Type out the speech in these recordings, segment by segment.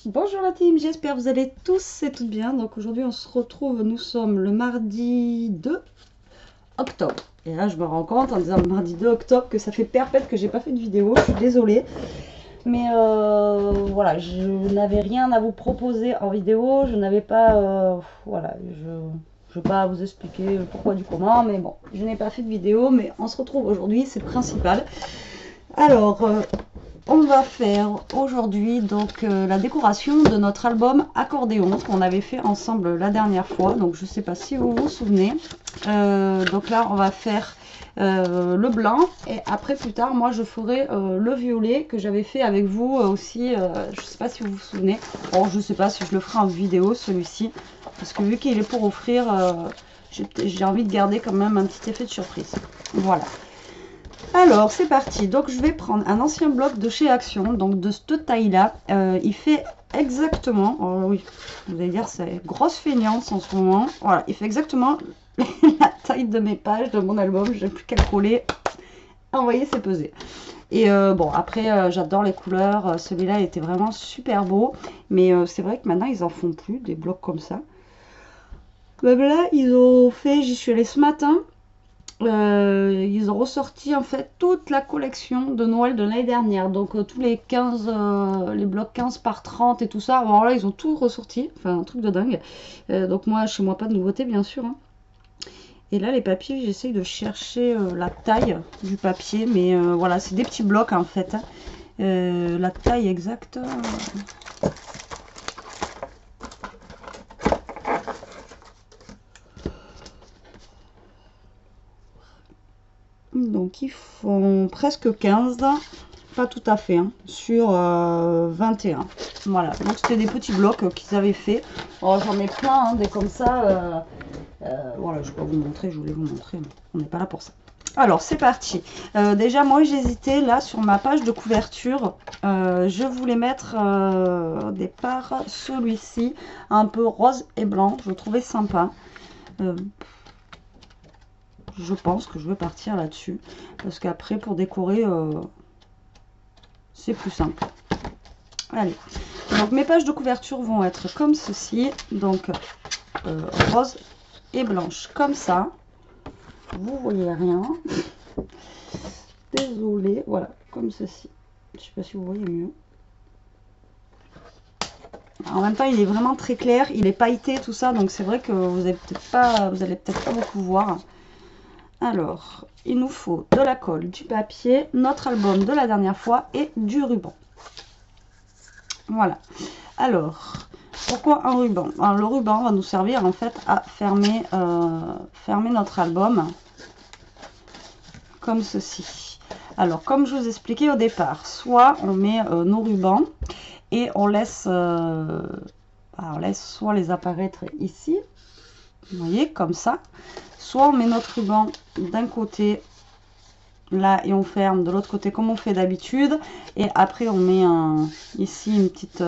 Bonjour la team, j'espère que vous allez tous et toutes bien. Donc aujourd'hui on se retrouve, nous sommes le mardi 2 octobre. Et là je me rends compte en disant le mardi 2 octobre que ça fait perpète que j'ai pas fait de vidéo, je suis désolée. Mais voilà, je n'avais rien à vous proposer en vidéo, je n'avais pas, voilà, je ne vais pas vous expliquer pourquoi du comment, mais bon, je n'ai pas fait de vidéo, mais on se retrouve aujourd'hui, c'est le principal. Alors, on va faire aujourd'hui donc la décoration de notre album Accordéon qu'on avait fait ensemble la dernière fois. Donc je sais pas si vous vous souvenez. Donc là on va faire le blanc et après plus tard moi je ferai le violet que j'avais fait avec vous aussi. Je sais pas si vous vous souvenez. Bon, je sais pas si je le ferai en vidéo celui-ci parce que vu qu'il est pour offrir, j'ai envie de garder quand même un petit effet de surprise. Voilà. Alors c'est parti, donc je vais prendre un ancien bloc de chez Action, donc de cette taille là, il fait exactement, oh oui, vous allez dire c'est grosse feignance en ce moment, voilà, il fait exactement la taille de mes pages de mon album, j'ai plus qu'à le coller, envoyer c'est pesé. Et bon après j'adore les couleurs, celui-là était vraiment super beau, mais c'est vrai que maintenant ils en font plus des blocs comme ça. Même là ils ont fait, j'y suis allée ce matin. Ils ont ressorti en fait toute la collection de Noël de l'année dernière, donc tous les 15 les blocs 15 par 30 et tout ça. Alors là ils ont tout ressorti, enfin un truc de dingue. Donc moi chez moi pas de nouveauté bien sûr hein. Et là les papiers, j'essaye de chercher la taille du papier, mais voilà, c'est des petits blocs en fait hein. La taille exacte donc ils font presque 15, pas tout à fait, hein, sur 21. Voilà, donc c'était des petits blocs qu'ils avaient fait. Oh, j'en ai plein, hein, des comme ça. Voilà, je vais pas vous montrer, je voulais vous montrer, mais on n'est pas là pour ça. Alors, c'est parti. Déjà, moi, j'hésitais là sur ma page de couverture. Je voulais mettre au départ celui-ci, un peu rose et blanc. Je le trouvais sympa. Je pense que je vais partir là-dessus parce qu'après pour décorer c'est plus simple. Allez, donc mes pages de couverture vont être comme ceci, donc rose et blanche comme ça. Vous voyez rien, désolé, voilà, comme ceci. Je sais pas si vous voyez mieux. En même temps il est vraiment très clair, il est pailleté tout ça, donc c'est vrai que vous allez peut-être pas beaucoup voir. Alors, il nous faut de la colle, du papier, notre album de la dernière fois et du ruban. Voilà. Alors, pourquoi un ruban? Alors, le ruban va nous servir en fait à fermer, fermer notre album comme ceci. Alors, comme je vous expliquais au départ, soit on met nos rubans et on laisse soit les apparaître ici, vous voyez, comme ça. Soit on met notre ruban d'un côté là et on ferme de l'autre côté comme on fait d'habitude, et après on met ici une petite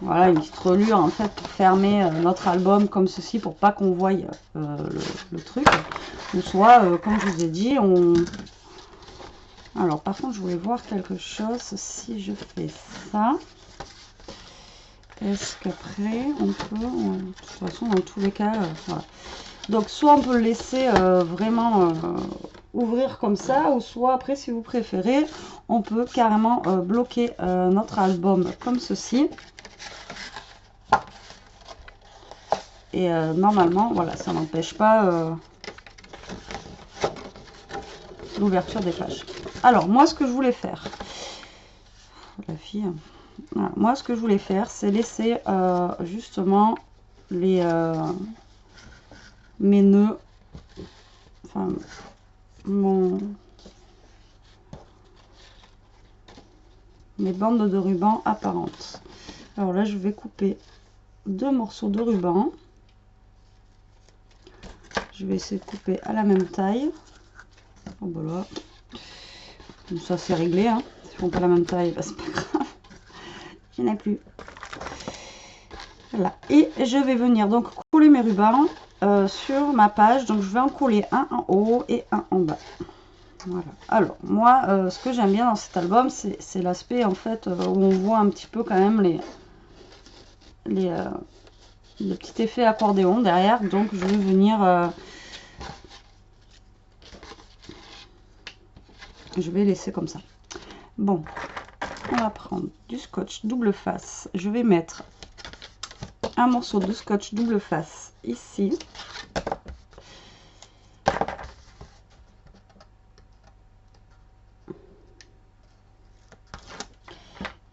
voilà, une petite reliure en fait pour fermer notre album comme ceci, pour pas qu'on voie le truc. Ou soit comme je vous ai dit, alors par contre je voulais voir quelque chose. Si je fais ça, est-ce qu'après on peut, de toute façon dans tous les cas, voilà. Donc soit on peut le laisser vraiment ouvrir comme ça, ou soit après si vous préférez, on peut carrément bloquer notre album comme ceci. Et normalement, voilà, ça n'empêche pas l'ouverture des pages. Alors moi ce que je voulais faire, la fille... Voilà. Moi, ce que je voulais faire, c'est laisser justement mes nœuds, enfin mes bandes de ruban apparentes. Alors là, je vais couper 2 morceaux de ruban. Je vais essayer de couper à la même taille. Oh, voilà. Donc ça, c'est réglé. Hein. Si on font pas la même taille, bah, c'est pas grave. Je n'ai plus. Voilà. Et je vais venir donc coller mes rubans sur ma page. Donc je vais en coller un en haut et un en bas. Voilà. Alors, moi, ce que j'aime bien dans cet album, c'est l'aspect, en fait, où on voit un petit peu quand même le petit effet accordéon derrière. Donc, je vais venir... je vais laisser comme ça. Bon, on va prendre du scotch double face. Je vais mettre un morceau de scotch double face ici.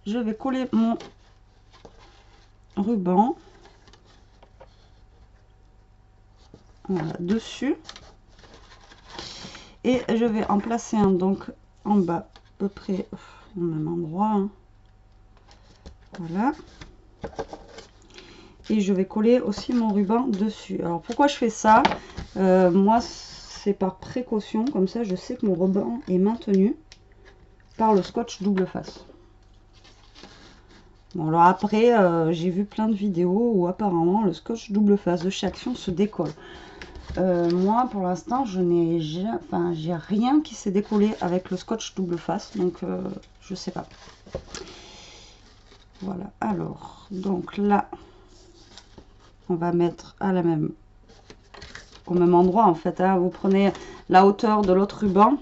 Je vais coller mon ruban voilà, dessus. Et je vais en placer un donc en bas, à peu près au même endroit. Hein. Voilà. Et je vais coller aussi mon ruban dessus. Alors pourquoi je fais ça? Moi c'est par précaution, comme ça je sais que mon ruban est maintenu par le scotch double face. Bon alors après j'ai vu plein de vidéos où apparemment le scotch double face de chez Action se décolle. Moi pour l'instant je n'ai j'ai rien qui s'est décollé avec le scotch double face, donc je sais pas. Voilà, alors donc là on va mettre à au même endroit en fait, hein. Vous prenez la hauteur de l'autre ruban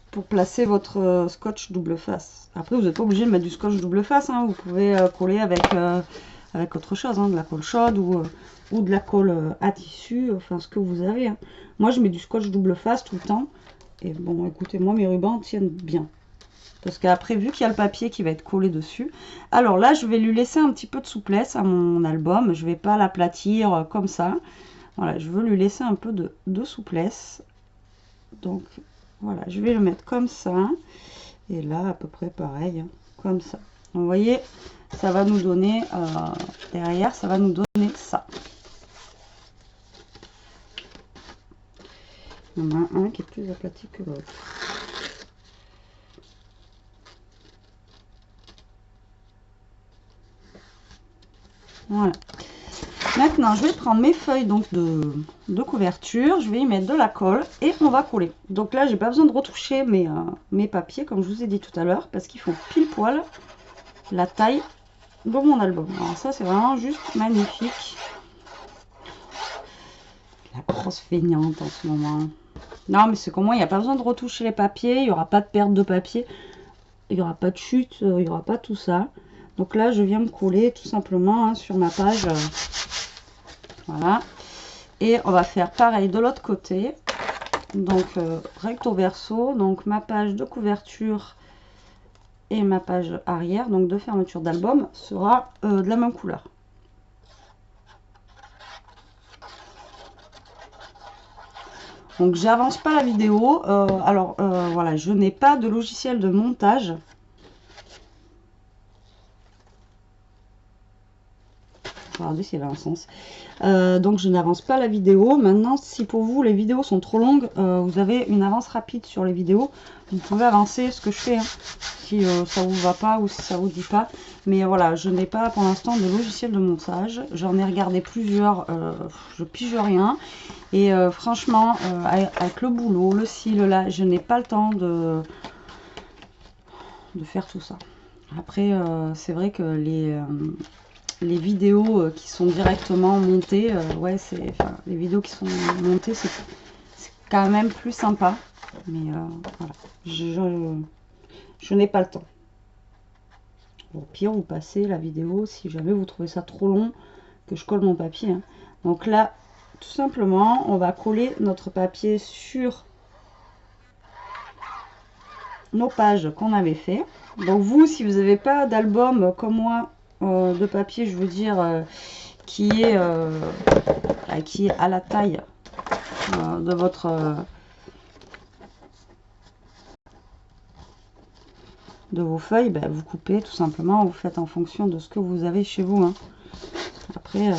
pour placer votre scotch double face. Après vous n'êtes pas obligé de mettre du scotch double face, hein. Vous pouvez coller avec autre chose, hein, de la colle chaude ou de la colle à tissu, enfin ce que vous avez, hein. Moi je mets du scotch double face tout le temps et bon écoutez, moi mes rubans tiennent bien. Parce qu'après, vu qu'il y a le papier qui va être collé dessus, alors là, je vais lui laisser un petit peu de souplesse à mon album. Je ne vais pas l'aplatir comme ça. Voilà, je veux lui laisser un peu de souplesse. Donc, voilà, je vais le mettre comme ça. Et là, à peu près pareil, hein, comme ça. Donc, vous voyez, ça va nous donner, derrière, ça va nous donner ça. Il y en a un qui est plus aplati que l'autre. Voilà. Maintenant, je vais prendre mes feuilles donc de couverture, je vais y mettre de la colle et on va coller. Donc là, j'ai pas besoin de retoucher mes papiers, comme je vous ai dit tout à l'heure, parce qu'ils font pile poil la taille de mon album. Alors ça, c'est vraiment juste magnifique. La grosse feignante en ce moment. Non, mais c'est comme moi, il n'y a pas besoin de retoucher les papiers, il n'y aura pas de perte de papier, il n'y aura pas de chute, il n'y aura pas tout ça. Donc là, je viens me coller tout simplement hein, sur ma page. Voilà. Et on va faire pareil de l'autre côté. Donc recto verso. Donc ma page de couverture et ma page arrière, donc de fermeture d'album, sera de la même couleur. Donc j'avance pas la vidéo. Voilà, je n'ai pas de logiciel de montage. Regardez s'il a un sens. Donc je n'avance pas la vidéo. Maintenant, si pour vous les vidéos sont trop longues, vous avez une avance rapide sur les vidéos. Vous pouvez avancer ce que je fais, hein, si ça vous va pas ou si ça vous dit pas. Mais voilà, je n'ai pas pour l'instant de logiciel de montage. J'en ai regardé plusieurs, je pige rien. Et franchement, avec le boulot, le ci, le là, je n'ai pas le temps de faire tout ça. Après, c'est vrai que les vidéos qui sont directement montées, ouais, les vidéos qui sont montées, c'est quand même plus sympa. Mais voilà, je n'ai pas le temps. Au pire, vous passez la vidéo si jamais vous trouvez ça trop long, que je colle mon papier. Hein. Donc là, tout simplement, on va coller notre papier sur nos pages qu'on avait fait. Donc vous, si vous n'avez pas d'album comme moi, de papier, je veux dire, qui est à la taille de vos feuilles, ben, vous coupez tout simplement, vous faites en fonction de ce que vous avez chez vous. Hein. Après,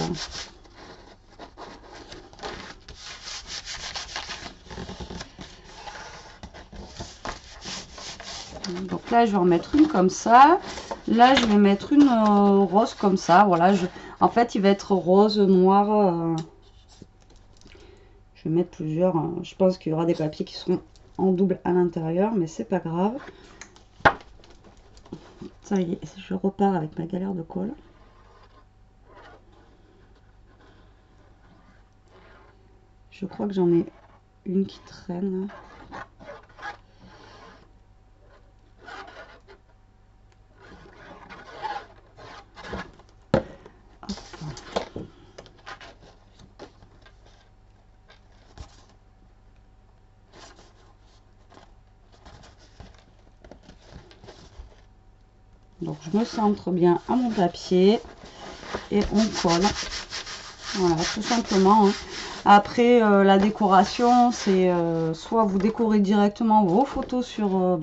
donc là, je vais en mettre une comme ça. Là, je vais mettre une rose comme ça. Voilà, en fait, il va être rose, noir. Je vais mettre plusieurs. Je pense qu'il y aura des papiers qui seront en double à l'intérieur, mais c'est pas grave. Ça y est, je repars avec ma galère de colle. Je crois que j'en ai une qui traîne. Donc je me centre bien à mon papier et on colle. Voilà, tout simplement. Hein. Après, la décoration, c'est soit vous décorez directement vos photos sur,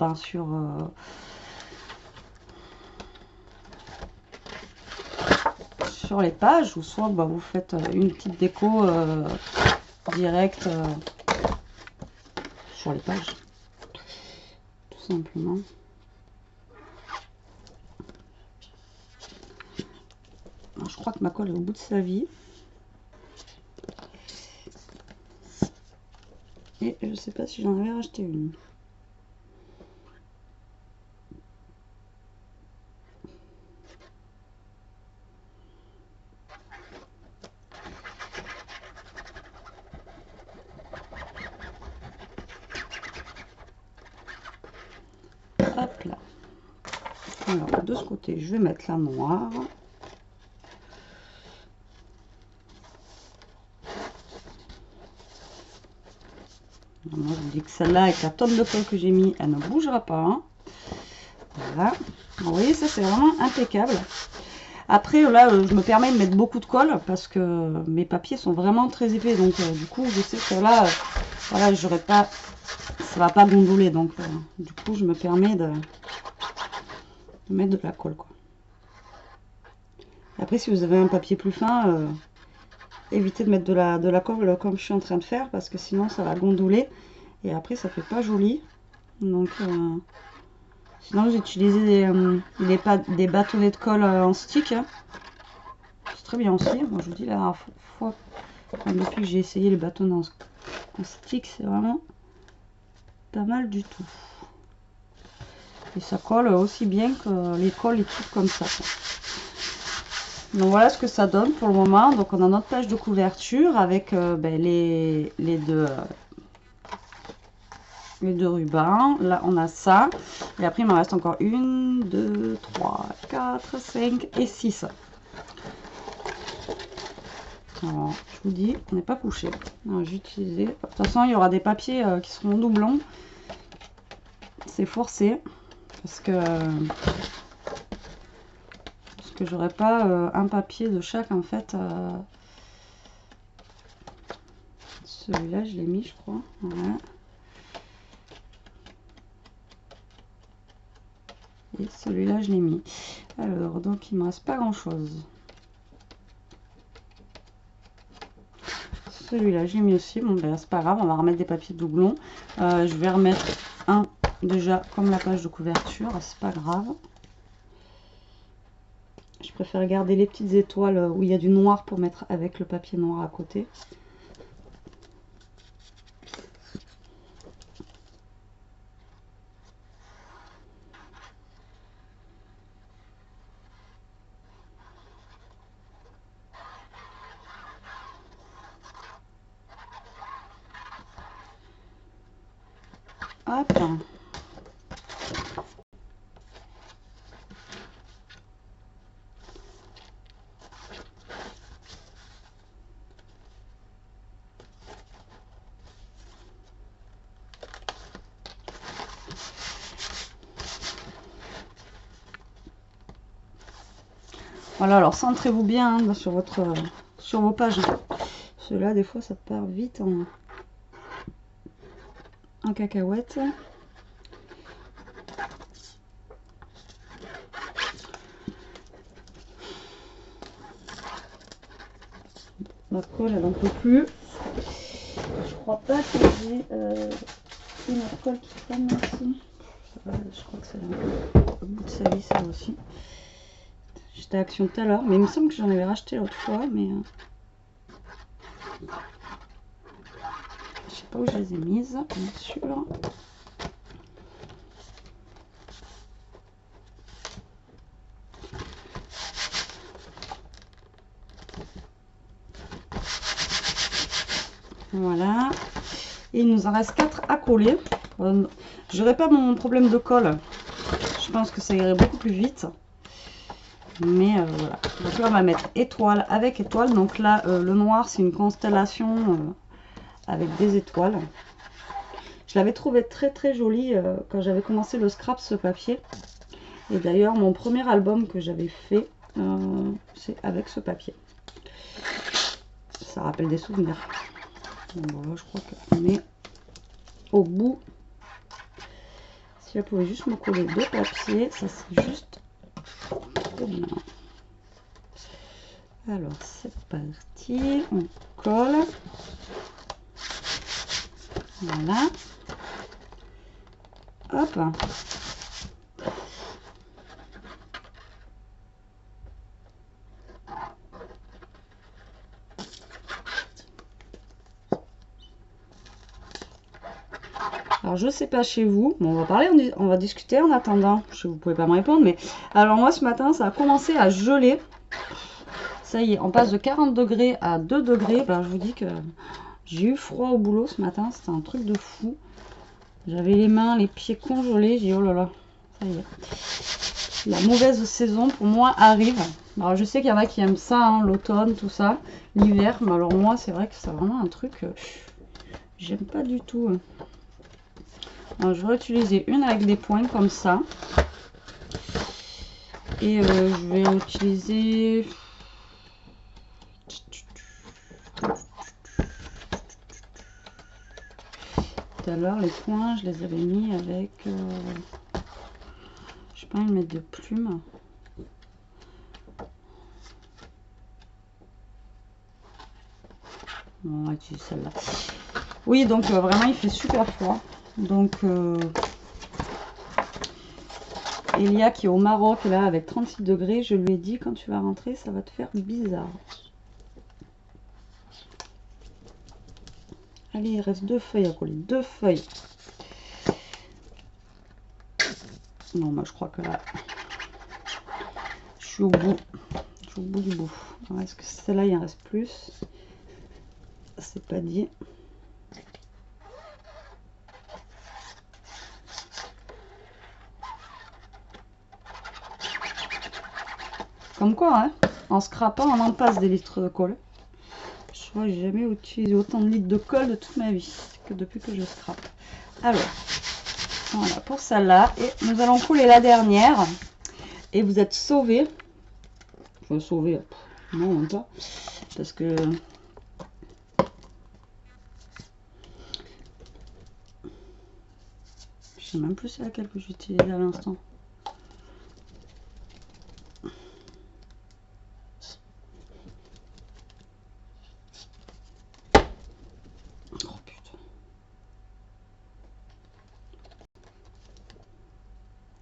sur les pages, ou soit vous faites une petite déco directe sur les pages. Tout simplement. Je crois que ma colle est au bout de sa vie. Et je sais pas si j'en avais racheté une. Hop là. Alors de ce côté, je vais mettre la noire. Moi, je vous dis que celle-là, avec la tonne de colle que j'ai mis, elle ne bougera pas. Hein. Voilà. Vous voyez, ça, c'est vraiment impeccable. Après, là, je me permets de mettre beaucoup de colle parce que mes papiers sont vraiment très épais. Donc, du coup, je sais que là, voilà, j'aurais pas... Ça va pas gondoler. Donc, du coup, je me permets de mettre de la colle, quoi. Après, si vous avez un papier plus fin... évitez de mettre de la colle comme je suis en train de faire parce que sinon ça va gondoler et après ça fait pas joli. Donc sinon j'ai utilisé des bâtonnets de colle en stick. Hein. C'est très bien aussi. Moi je vous dis la dernière fois, depuis que j'ai essayé les bâtonnets en stick, c'est vraiment pas mal du tout. Et ça colle aussi bien que les colles et trucs comme ça. Donc voilà ce que ça donne pour le moment. Donc on a notre page de couverture avec les deux rubans. Là on a ça. Et après il me reste encore 1, 2, 3, 4, 5 et 6. Alors je vous dis, on n'est pas couché. J'ai utilisé. De toute façon il y aura des papiers qui seront doublons. C'est forcé. Parce que j'aurais pas un papier de chaque en fait. Celui-là je l'ai mis je crois. Voilà. Et celui-là je l'ai mis. Alors donc il me reste pas grand chose. Celui-là j'ai mis aussi. Bon ben c'est pas grave, on va remettre des papiers doublons. Je vais remettre un déjà comme la page de couverture, c'est pas grave. Je préfère garder les petites étoiles où il y a du noir pour mettre avec le papier noir à côté. Hop. Voilà, alors centrez-vous bien hein, sur vos pages. Ceux-là, des fois, ça part vite en cacahuète. Ma colle, elle n'en peut plus. Je crois pas que j'ai une autre colle qui traîne ici. Je crois que c'est au bout de sa vie, ça aussi. J'étais à Action tout à l'heure, mais il me semble que j'en avais racheté l'autre fois, mais pas où je les ai mises, bien sûr. Voilà. Et il nous en reste 4 à coller. Je n'aurai pas mon problème de colle. Je pense que ça irait beaucoup plus vite. Mais voilà. Donc là, on va mettre étoile avec étoile. Donc là, le noir, c'est une constellation avec des étoiles. Je l'avais trouvé très très joli quand j'avais commencé le scrap, ce papier. Et d'ailleurs, mon premier album que j'avais fait, c'est avec ce papier. Ça rappelle des souvenirs. Donc voilà, je crois qu'on est au bout. Si elle pouvait juste me coller 2 papiers, ça serait juste trop bien. Alors, c'est parti. On colle. Voilà. Hop. Alors je sais pas chez vous, bon, on va parler, on va discuter en attendant. Vous pouvez pas me répondre, mais alors moi ce matin ça a commencé à geler. Ça y est, on passe de 40 degrés à 2 degrés. Ben, je vous dis que j'ai eu froid au boulot ce matin, c'était un truc de fou. J'avais les mains, les pieds congelés, j'ai dit oh là là, ça y est. La mauvaise saison pour moi arrive. Alors je sais qu'il y en a qui aiment ça, hein, l'automne, tout ça, l'hiver, mais alors moi c'est vrai que c'est vraiment un truc, j'aime pas du tout. Alors, je vais utiliser une avec des points comme ça. Et je vais utiliser... Tout à l'heure, les points, je les avais mis avec... je sais pas, ils mettent de plumes. On va utiliser celle-là. Oui, donc vraiment, il fait super froid. Donc... Elia qui est au Maroc là avec 36 degrés, je lui ai dit quand tu vas rentrer ça va te faire bizarre. Allez, il reste 2 feuilles à coller, 2 feuilles. Non, moi je crois que là je suis au bout, je suis au bout du bout. Est-ce que celle-là il en reste plus? C'est pas dit. Comme quoi, hein, en scrapant, on en passe des litres de colle. Je crois que j'ai jamais utilisé autant de litres de colle de toute ma vie que depuis que je scrape. Alors, voilà pour celle-là. Et nous allons coller la dernière. Et vous êtes sauvés. Enfin, sauvés, non, même pas. Parce que... je sais même plus c'est laquelle que j'utilisais à l'instant.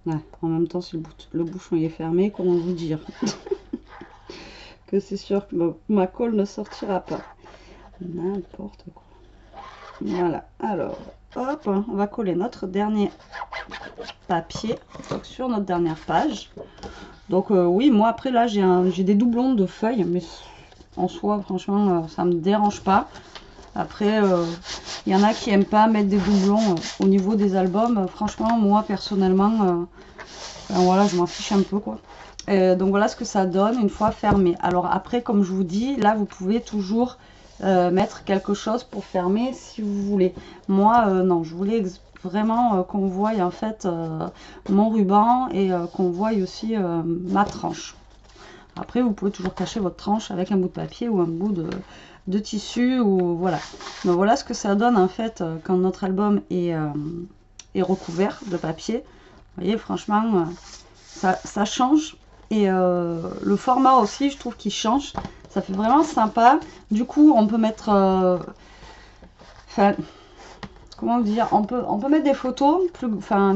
Ouais, en même temps, si le bouchon est fermé, comment vous dire que c'est sûr que ma colle ne sortira pas. N'importe quoi. Voilà, alors, hop, on va coller notre dernier papier donc, sur notre dernière page. Donc oui, moi après là, j'ai des doublons de feuilles, mais en soi, franchement, ça me dérange pas. Après, il y en a qui aiment pas mettre des doublons au niveau des albums. Franchement, moi personnellement, ben voilà, je m'en fiche un peu quoi. Donc voilà ce que ça donne une fois fermé. Alors après, comme je vous dis, là vous pouvez toujours mettre quelque chose pour fermer si vous voulez. Moi, non, je voulais vraiment qu'on voie en fait mon ruban et qu'on voie aussi ma tranche. Après, vous pouvez toujours cacher votre tranche avec un bout de papier ou un bout de tissu ou voilà. Donc voilà ce que ça donne en fait quand notre album est recouvert de papier. Vous voyez, franchement, ça change. Et le format aussi, je trouve qu'il change. Ça fait vraiment sympa. Du coup, on peut mettre... enfin, comment dire, on peut mettre des photos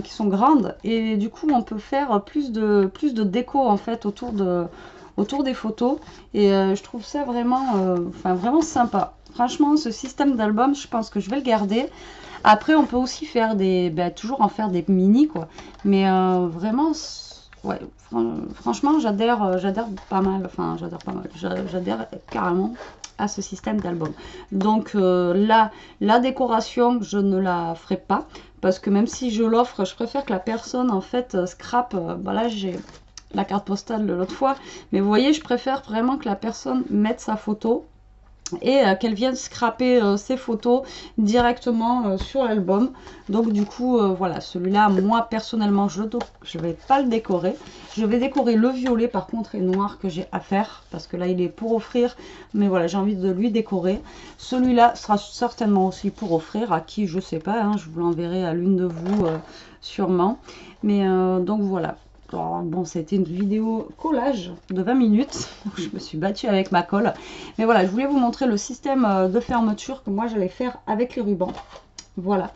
qui sont grandes. Et du coup, on peut faire plus de déco en fait autour des photos. Et je trouve ça vraiment, vraiment sympa. franchement, ce système d'album, je pense que je vais le garder. Après, on peut aussi faire des, toujours en faire des mini, quoi. Mais vraiment, ouais, franchement, j'adhère pas mal. Enfin, j'adhère pas mal. J'adhère carrément à ce système d'album. Donc là, la décoration, je ne la ferai pas. Parce que même si je l'offre, je préfère que la personne, en fait, scrape. Là, j'ai la carte postale de l'autre fois. Mais vous voyez, je préfère vraiment que la personne mette sa photo et qu'elle vienne scraper ses photos directement sur l'album. Donc du coup voilà, celui-là moi personnellement je vais pas le décorer. Je vais décorer le violet par contre et noir que j'ai à faire parce que là il est pour offrir, mais voilà, j'ai envie de lui décorer. Celui-là sera certainement aussi pour offrir à qui, je sais pas, hein, je vous l'enverrai à l'une de vous sûrement. Mais donc voilà. Alors, bon, c'était une vidéo collage de 20 minutes. Je me suis battue avec ma colle. Mais voilà, je voulais vous montrer le système de fermeture que moi j'allais faire avec les rubans. Voilà.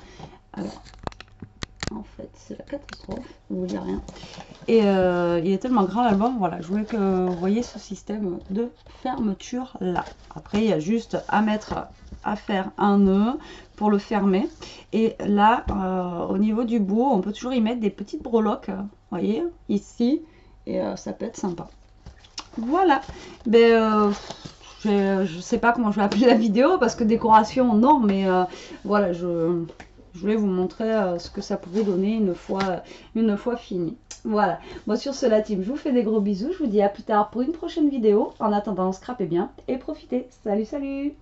Alors, en fait, c'est la catastrophe. Je vous dis rien. Et il est tellement grand l'album. Voilà, je voulais que vous voyez ce système de fermeture là. Après, il y a juste à faire un nœud pour le fermer. Et là, au niveau du bout, on peut toujours y mettre des petites breloques, voyez, ici. Et ça peut être sympa. Voilà. Ben, je sais pas comment je vais appeler la vidéo parce que décoration, non. Mais voilà, je voulais vous montrer ce que ça pouvait donner une fois fini. Voilà. Bon, sur ce, la team, je vous fais des gros bisous. Je vous dis à plus tard pour une prochaine vidéo. En attendant, scrapez bien et profitez. Salut, salut!